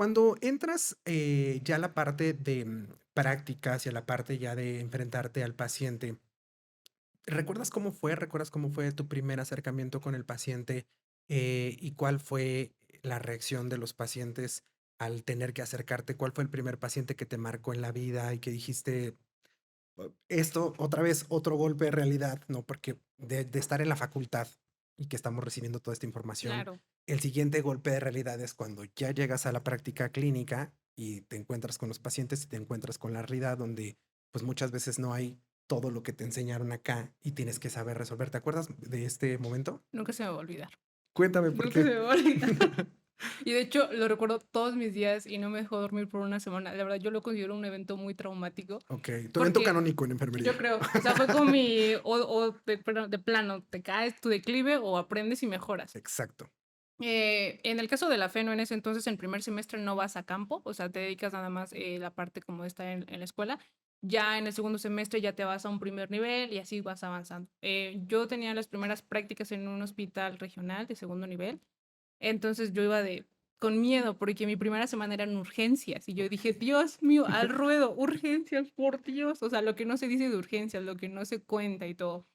Cuando entras, ya a la parte de, prácticas y a la parte ya de enfrentarte al paciente, ¿recuerdas cómo fue? ¿Recuerdas cómo fue tu primer acercamiento con el paciente? ¿Y cuál fue la reacción de los pacientes al tener que acercarte? ¿Cuál fue el primer paciente que te marcó en la vida y que dijiste: Esto, otra vez, otro golpe de realidad, ¿no? Porque de estar en la facultad y que estamos recibiendo toda esta información, Claro. el siguiente golpe de realidad es cuando ya llegas a la práctica clínica y te encuentras con los pacientes y te encuentras con la realidad donde, pues, muchas veces no hay todo lo que te enseñaron acá y tienes que saber resolver. ¿Te acuerdas de este momento? Nunca se me va a olvidar. Cuéntame por Nunca se qué. me va a olvidar. Y de hecho, lo recuerdo todos mis días y no me dejó dormir por una semana. La verdad, yo lo considero un evento muy traumático, Okey, tu evento porque canónico en yo enfermería. creo, o sea, fue como mi o de perdón, de plano, te caes tu declive o aprendes y mejoras. Exacto. En el caso de la FENO, en ese entonces, en primer semestre no vas a campo, o sea, te dedicas nada más, la parte como de estar en la escuela. Ya en el segundo semestre ya te vas a un primer nivel y así vas avanzando. Yo tenía las primeras prácticas en un hospital regional de segundo nivel, entonces yo iba con miedo porque mi primera semana eran urgencias y yo dije, Dios mío, al ruedo, urgencias, por Dios, o sea, lo que no se dice de urgencias, lo que no se cuenta y todo.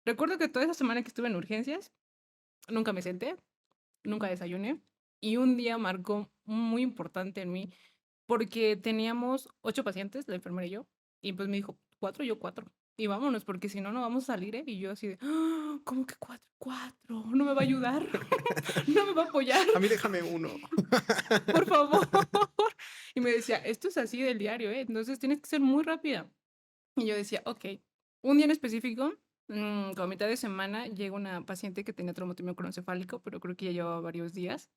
Recuerdo que toda esa semana que estuve en urgencias, nunca me senté, nunca desayuné y un día marcó muy importante en mí porque teníamos 8 pacientes, la enfermera y yo, y pues me dijo: "4, yo 4, y vámonos, porque si no, no vamos a salir, ¿eh?". Y yo así de: "¡Ah! ¿Cómo que 4? 4, no me va a ayudar, no me va a apoyar, A mí déjame uno. por favor". Y me decía: "Esto es así del diario, ¿eh? Entonces tienes que ser muy rápida". Y yo decía: "Okey". Un día en específico, como a mitad de semana, llega una paciente que tenía traumatomía craneoencefálico, pero creo que ya llevaba varios días,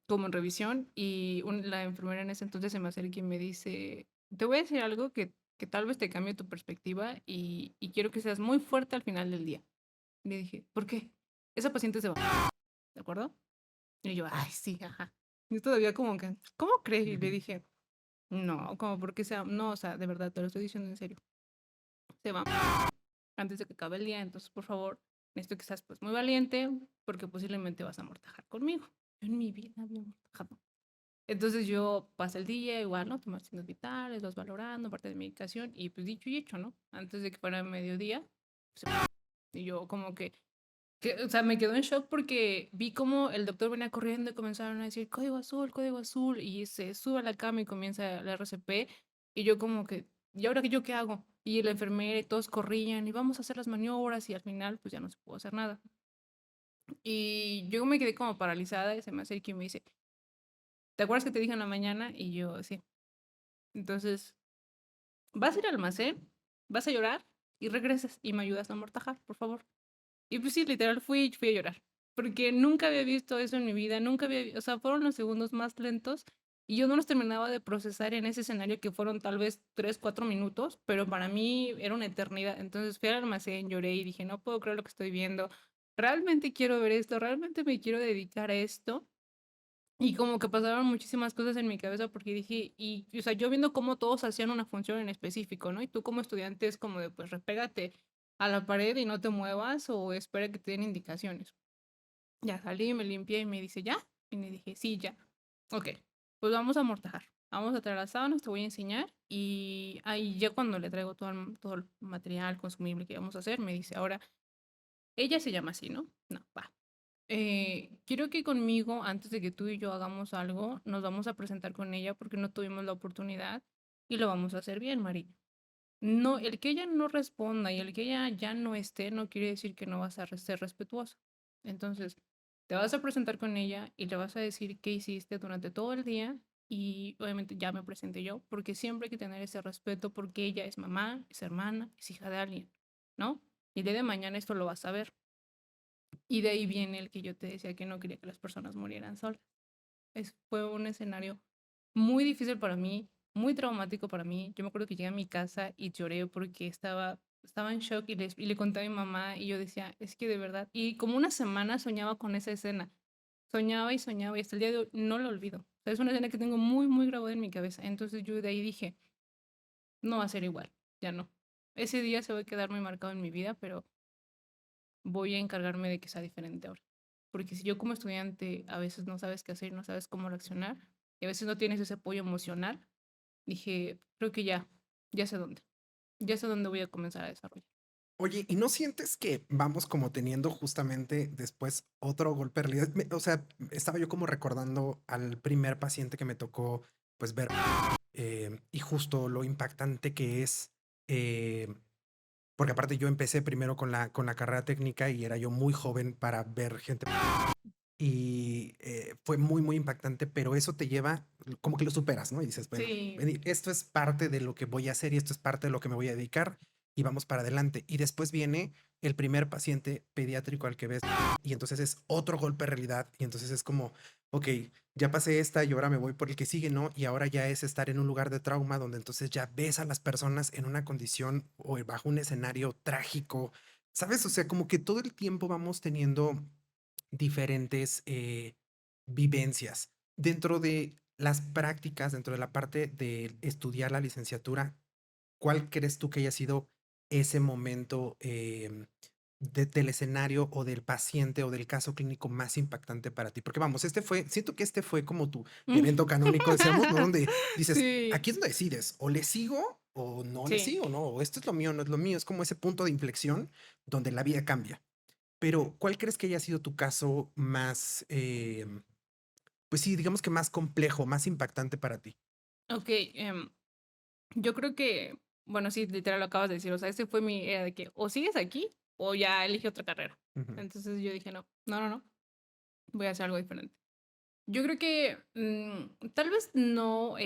como en revisión, y la enfermera en ese entonces se me acerca y me dice, te voy a decir algo que tal vez te cambie tu perspectiva y quiero que seas muy fuerte al final del día. Y le dije, ¿por qué? Esa paciente se va, ¿de acuerdo? Y yo, ay, sí, ajá. Y todavía como que, ¿cómo crees? Y le dije, no, como porque sea, no, o sea, de verdad, te lo estoy diciendo en serio. Se va antes de que acabe el día, entonces, por favor, necesito que seas pues muy valiente porque posiblemente vas a amortajar conmigo. Yo en mi vida había amortajado. Entonces yo pasé el día igual, ¿no? Tomar signos vitales, los valorando, parte de medicación y pues dicho y hecho, ¿no? Antes de que fuera mediodía, y yo como que, o sea, me quedó en shock porque vi como el doctor venía corriendo y comenzaron a decir código azul, y se sube a la cama y comienza la RCP, y yo como que, ¿y ahora yo qué hago? Y la enfermera y todos corrían y vamos a hacer las maniobras y al final pues ya no se pudo hacer nada. Y yo me quedé como paralizada y se me acerca y me dice, ¿te acuerdas que te dije en la mañana? Y yo, sí. Entonces, vas a ir al almacén, vas a llorar y regresas y me ayudas a amortajar, por favor. Y pues sí, literal fui a llorar, porque nunca había visto eso en mi vida, nunca había, o sea, fueron los segundos más lentos y yo no los terminaba de procesar en ese escenario que fueron tal vez 3 4 minutos, pero para mí era una eternidad. Entonces fui al almacén, lloré y dije, no puedo creer lo que estoy viendo, realmente quiero ver esto, realmente me quiero dedicar a esto. Y como que pasaron muchísimas cosas en mi cabeza porque dije, o sea, yo viendo cómo todos hacían una función en específico, ¿no? Y tú como estudiante es como de, pues, repégate a la pared y no te muevas o espera que te den indicaciones. Ya salí, me limpié y me dice, ¿ya? Y le dije, sí, ya. Ok, pues vamos a amortajar. Vamos a traer las sábanas, te voy a enseñar. Y ahí ya cuando le traigo todo el material consumible que vamos a hacer, me dice, ahora, ella se llama así, ¿no? No, va. Quiero que conmigo, antes de que tú y yo hagamos algo, nos vamos a presentar con ella porque no tuvimos la oportunidad y lo vamos a hacer bien, María. No, el que ella no responda y el que ella ya no esté, no quiere decir que no vas a ser respetuosa. Entonces, te vas a presentar con ella y le vas a decir qué hiciste durante todo el día y obviamente ya me presenté yo, porque siempre hay que tener ese respeto porque ella es mamá, es hermana, es hija de alguien, ¿no? Y el día de mañana esto lo vas a ver. Y de ahí viene el que yo te decía que no quería que las personas murieran solas. Fue un escenario muy difícil para mí, muy traumático para mí. Yo me acuerdo que llegué a mi casa y lloré porque estaba en shock y le conté a mi mamá y yo decía, es que de verdad, y como una semana soñaba con esa escena, soñaba y hasta el día de hoy no lo olvido. O sea, es una escena que tengo muy, muy grabada en mi cabeza. Entonces yo de ahí dije, no va a ser igual, ya no. Ese día se va a quedar muy marcado en mi vida, pero voy a encargarme de que sea diferente ahora. Porque si yo como estudiante a veces no sabes qué hacer, no sabes cómo reaccionar, y a veces no tienes ese apoyo emocional, dije, creo que ya sé dónde voy a comenzar a desarrollar. Oye, ¿y no sientes que vamos como teniendo justamente después otro golpe de realidad? O sea, estaba yo como recordando al primer paciente que me tocó, pues ver, y justo lo impactante que es, eh, porque aparte yo empecé primero con la carrera técnica y era yo muy joven para ver gente y fue muy, muy impactante, pero eso te lleva, como que lo superas, ¿no? Y dices, bueno, Sí. esto es parte de lo que voy a hacer y esto es parte de lo que me voy a dedicar y vamos para adelante. Y después viene el primer paciente pediátrico al que ves y entonces es otro golpe de realidad y entonces es como, ok, ya pasé esta y ahora me voy por el que sigue, ¿no? Y ahora ya es estar en un lugar de trauma donde entonces ya ves a las personas en una condición o bajo un escenario trágico, ¿sabes? O sea, como que todo el tiempo vamos teniendo diferentes vivencias. Dentro de las prácticas, dentro de la parte de estudiar la licenciatura, ¿cuál crees tú que haya sido ese momento del escenario o del paciente o del caso clínico más impactante para ti? Porque vamos, siento que este fue como tu evento canónico, decíamos, ¿no? Donde dices, Sí, aquí es donde decides, o le sigo o no le sí. sigo, ¿no? O esto es lo mío, no es lo mío. Es como ese punto de inflexión donde la vida cambia. Pero, ¿cuál crees que haya sido tu caso más, pues sí, digamos que más complejo, más impactante para ti? Okey, yo creo que, bueno, sí, literal lo acabas de decir, o sea, ese fue mi era de que o sigues aquí o ya elige otra carrera. Ujú, Entonces yo dije: "No, no, no, no, voy a hacer algo diferente". Yo creo que, tal vez no,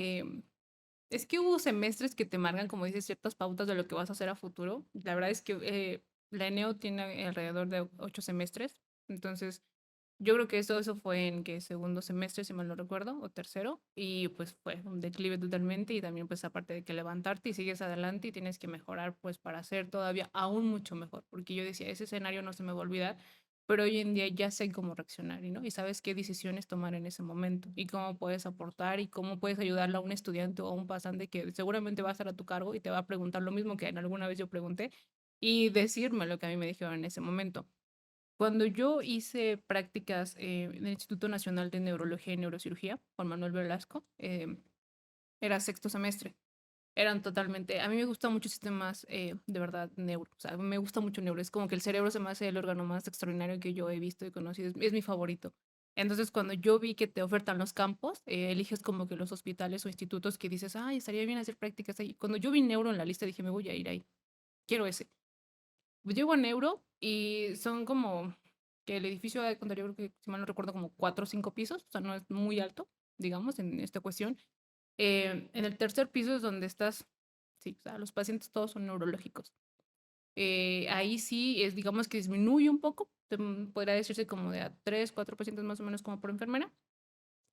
es que hubo semestres que te marcan, como dices, ciertas pautas de lo que vas a hacer a futuro. La verdad es que, la ENEO tiene alrededor de 8 semestres, entonces yo creo que eso fue en que segundo semestre, si mal no recuerdo, o tercero, y pues fue un declive totalmente y también pues aparte de que levantarte y sigues adelante y tienes que mejorar pues para ser todavía aún mucho mejor, porque yo decía, ese escenario no se me va a olvidar, pero hoy en día ya sé cómo reaccionar, ¿no? Y sabes qué decisiones tomar en ese momento y cómo puedes aportar y cómo puedes ayudarle a un estudiante o a un pasante que seguramente va a estar a tu cargo y te va a preguntar lo mismo que en alguna vez yo pregunté y decirme lo que a mí me dijeron en ese momento. Cuando yo hice prácticas en el Instituto Nacional de Neurología y Neurocirugía, Juan Manuel Velasco, era sexto semestre. Eran totalmente, a mí me gustan muchos sistemas, de verdad, neuro, o sea, me gusta mucho neuro, es como que el cerebro se me hace el órgano más extraordinario que yo he visto y conocido, es mi favorito. Entonces, cuando yo vi que te ofertan los campos, eliges como que los hospitales o institutos que dices, ay, estaría bien hacer prácticas ahí. Cuando yo vi neuro en la lista, dije, me voy a ir ahí, quiero ese. Llego a Neuro y son como que el edificio de cuenta, yo creo que, si mal no recuerdo, como 4 o 5 pisos, o sea, no es muy alto, digamos, en esta cuestión. En el tercer piso es donde estás, sí, o sea, los pacientes todos son neurológicos. Ahí sí es, digamos que disminuye un poco, podría decirse como de a 3, 4 pacientes más o menos como por enfermera.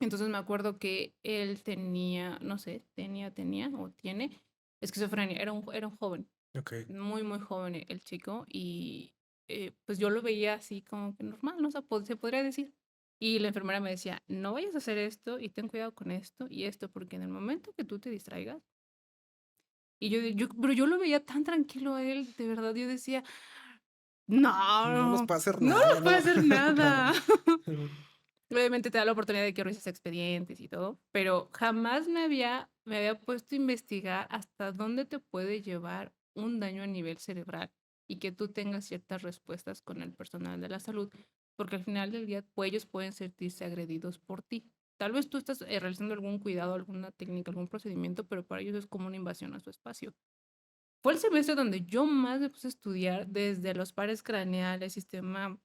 Entonces me acuerdo que él tenía, no sé, tenía o tiene esquizofrenia, era un joven okey. muy, muy joven el chico y pues yo lo veía así como que normal, ¿no? O sea, se podría decir. Y la enfermera me decía, no vayas a hacer esto y ten cuidado con esto y esto, porque en el momento que tú te distraigas, y pero yo lo veía tan tranquilo a él, de verdad, yo decía, No nos no, puede hacer no nada, nos puede ¿no? hacer Claro. nada. Obviamente te da la oportunidad de que revises expedientes y todo, pero jamás me había puesto a investigar hasta dónde te puede llevar un daño a nivel cerebral y que tú tengas ciertas respuestas con el personal de la salud, porque al final del día pues, ellos pueden sentirse agredidos por ti. Tal vez tú estás realizando algún cuidado, alguna técnica, algún procedimiento, pero para ellos es como una invasión a su espacio. Fue el semestre donde yo más me puse a estudiar desde los pares craneales, sistema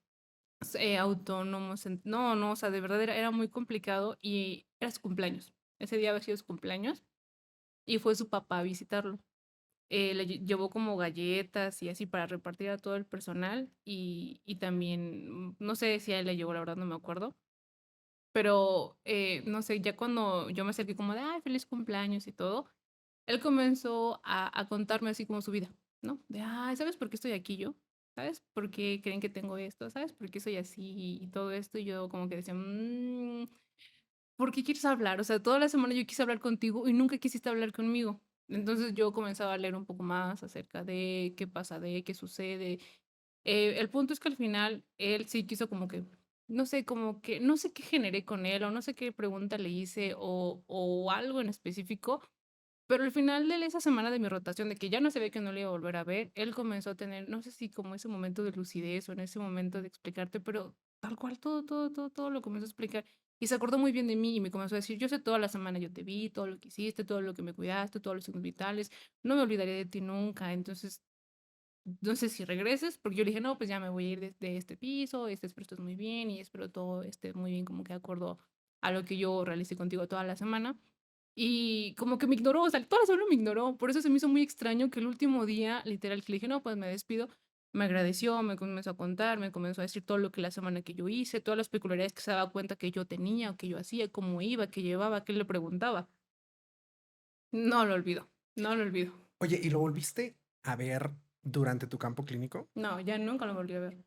autónomos, no, no, o sea, de verdad era muy complicado y era su cumpleaños. Ese día había sido su cumpleaños y fue su papá a visitarlo. Llevó como galletas y así para repartir a todo el personal y también, no sé si a él le llegó, la verdad no me acuerdo, pero no sé, ya cuando yo me acerqué como de, ay, feliz cumpleaños y todo, él comenzó a contarme así como su vida, ¿no? De, ay, ¿sabes por qué estoy aquí yo? ¿Sabes por qué creen que tengo esto? ¿Sabes por qué soy así y todo esto? Y yo como que decía, ¿por qué quieres hablar? O sea, toda la semana yo quise hablar contigo y nunca quisiste hablar conmigo. Entonces yo comenzaba a leer un poco más acerca de qué pasa, de qué sucede. El punto es que al final él sí quiso como que no sé, como que no sé qué generé con él, o no sé qué pregunta le hice, o algo en específico, pero al final de esa semana de mi rotación, de que ya no sabía que no le iba a volver a ver, él comenzó a tener, no sé si como ese momento de lucidez o en ese momento de explicarte, pero tal cual todo lo comenzó a explicar. Y se acordó muy bien de mí y me comenzó a decir, yo sé toda la semana yo te vi, todo lo que hiciste, todo lo que me cuidaste, todos los signos vitales, no me olvidaré de ti nunca. Entonces, no sé si regreses, porque yo le dije, no, pues ya me voy a ir de este piso, espero estés muy bien y espero todo esté muy bien, como que de acuerdo a lo que yo realicé contigo toda la semana. Y como que me ignoró, o sea, toda la semana me ignoró. Por eso se me hizo muy extraño que el último día, literal, que le dije, no, pues me despido, me agradeció, me comenzó a contar, me comenzó a decir todo lo que la semana que yo hice, todas las peculiaridades que se daba cuenta que yo tenía o que yo hacía, cómo iba, qué llevaba, qué le preguntaba. No lo olvido, no lo olvido. Oye, ¿y lo volviste a ver durante tu campo clínico? No, ya nunca lo volví a ver.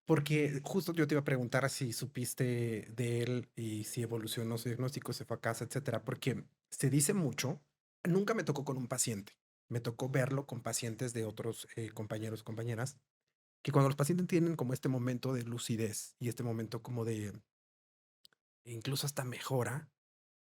Porque justo yo te iba a preguntar si supiste de él y si evolucionó su diagnóstico, se fue a casa, etcétera, porque se dice mucho. Nunca me tocó con un paciente, me tocó verlo con pacientes de otros compañeros, compañeras, que cuando los pacientes tienen como este momento de lucidez y este momento como de incluso hasta mejora,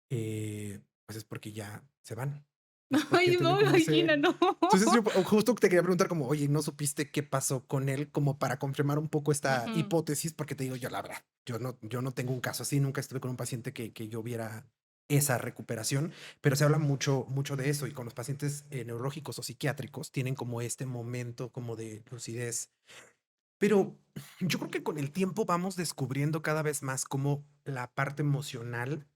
pues es porque ya se van, es porque Ay, tienen no me como imagino, ese... no. Entonces yo justo te quería preguntar como, oye, ¿no supiste qué pasó con él? Como para confirmar un poco esta Ujú. hipótesis, porque te digo yo la verdad, yo no tengo un caso así, nunca estuve con un paciente que yo viera esa recuperación, pero se habla mucho, mucho de eso y con los pacientes neurológicos o psiquiátricos tienen como este momento como de lucidez. Pero yo creo que con el tiempo vamos descubriendo cada vez más cómo la parte emocional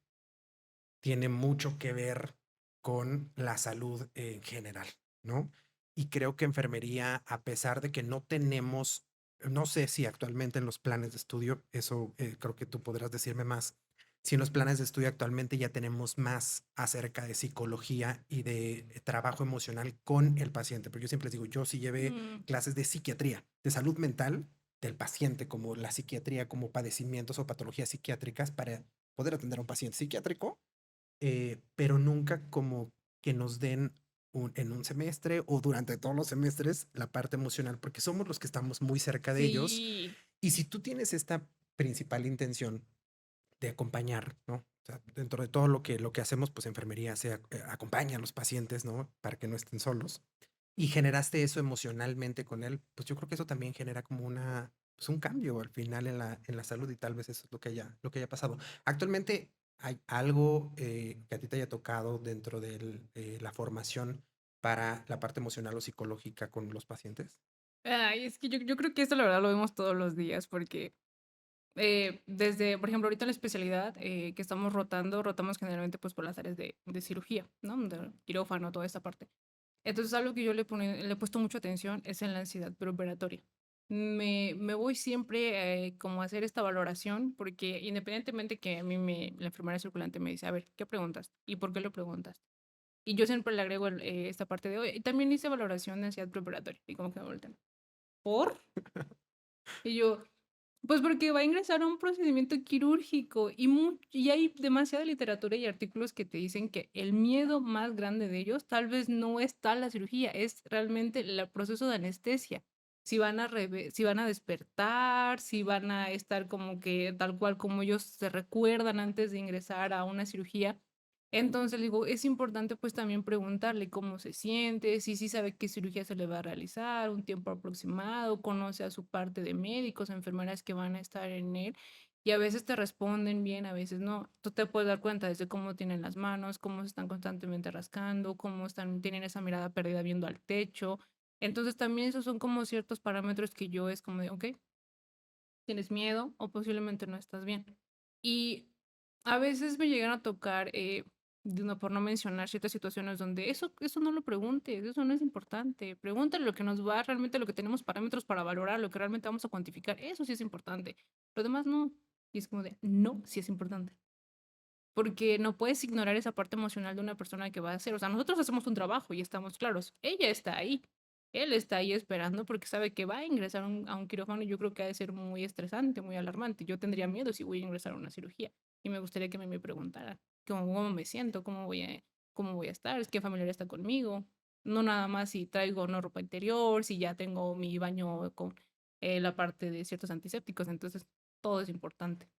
tiene mucho que ver con la salud en general, ¿no? Y creo que enfermería, a pesar de que no tenemos, no sé si actualmente en los planes de estudio, eso creo que tú podrás decirme más, si en los planes de estudio actualmente ya tenemos más acerca de psicología y de trabajo emocional con el paciente, pero yo siempre les digo, yo sí llevé Mm. clases de psiquiatría, de salud mental del paciente, como la psiquiatría, como padecimientos o patologías psiquiátricas para poder atender a un paciente psiquiátrico, pero nunca como que nos den en un semestre o durante todos los semestres la parte emocional, porque somos los que estamos muy cerca de ellos. Sí. Y si tú tienes esta principal intención de acompañar, ¿no? O sea, dentro de todo lo que hacemos, pues enfermería se acompaña a los pacientes, ¿no? Para que no estén solos. Y generaste eso emocionalmente con él, pues yo creo que eso también genera como pues un cambio al final en la salud y tal vez eso es lo que haya pasado. Actualmente, ¿hay algo que a ti te haya tocado dentro de la formación para la parte emocional o psicológica con los pacientes? Ay, es que yo creo que esto la verdad lo vemos todos los días porque desde, por ejemplo, ahorita en la especialidad que estamos rotando, rotamos generalmente pues por las áreas de cirugía, ¿no? De quirófano, toda esta parte. Entonces, algo que yo le he puesto mucha atención es en la ansiedad preoperatoria. Me voy siempre como a hacer esta valoración porque independientemente que a mí la enfermera circulante me dice, a ver, ¿qué preguntas? ¿Y por qué lo preguntas? Y yo siempre le agrego esta parte de, oye, y también hice valoración de ansiedad preoperatoria. Y como que me voltean, ¿por? Y yo, pues porque va a ingresar a un procedimiento quirúrgico y hay demasiada literatura y artículos que te dicen que el miedo más grande de ellos tal vez no es tal la cirugía, es realmente el proceso de anestesia. Si van a despertar, si van a estar como que tal cual como ellos se recuerdan antes de ingresar a una cirugía. Entonces, digo, es importante pues también preguntarle cómo se siente, si sí sabe qué cirugía se le va a realizar, un tiempo aproximado, conoce a su parte de médicos, enfermeras que van a estar en él y a veces te responden bien, a veces no. Tú te puedes dar cuenta desde cómo tienen las manos, cómo se están constantemente rascando, cómo están, tienen esa mirada perdida viendo al techo. Entonces también esos son como ciertos parámetros que yo es como de, ok, tienes miedo o posiblemente no estás bien. Y a veces me llegan a tocar, por no mencionar ciertas situaciones donde eso no lo preguntes, eso no es importante. Pregúntale lo que nos va, realmente lo que tenemos parámetros para valorar, lo que realmente vamos a cuantificar, eso sí es importante. Lo demás no. Y es como de, no, sí es importante. Porque no puedes ignorar esa parte emocional de una persona que va a hacer. O sea, nosotros hacemos un trabajo y estamos claros. Ella está ahí. Él está ahí esperando porque sabe que va a ingresar a un quirófano y yo creo que ha de ser muy estresante, muy alarmante. Yo tendría miedo si voy a ingresar a una cirugía y me gustaría que me preguntara cómo me siento, cómo voy a estar, qué familiar está conmigo. No nada más si traigo no ropa interior, si ya tengo mi baño con la parte de ciertos antisépticos. Entonces, todo es importante.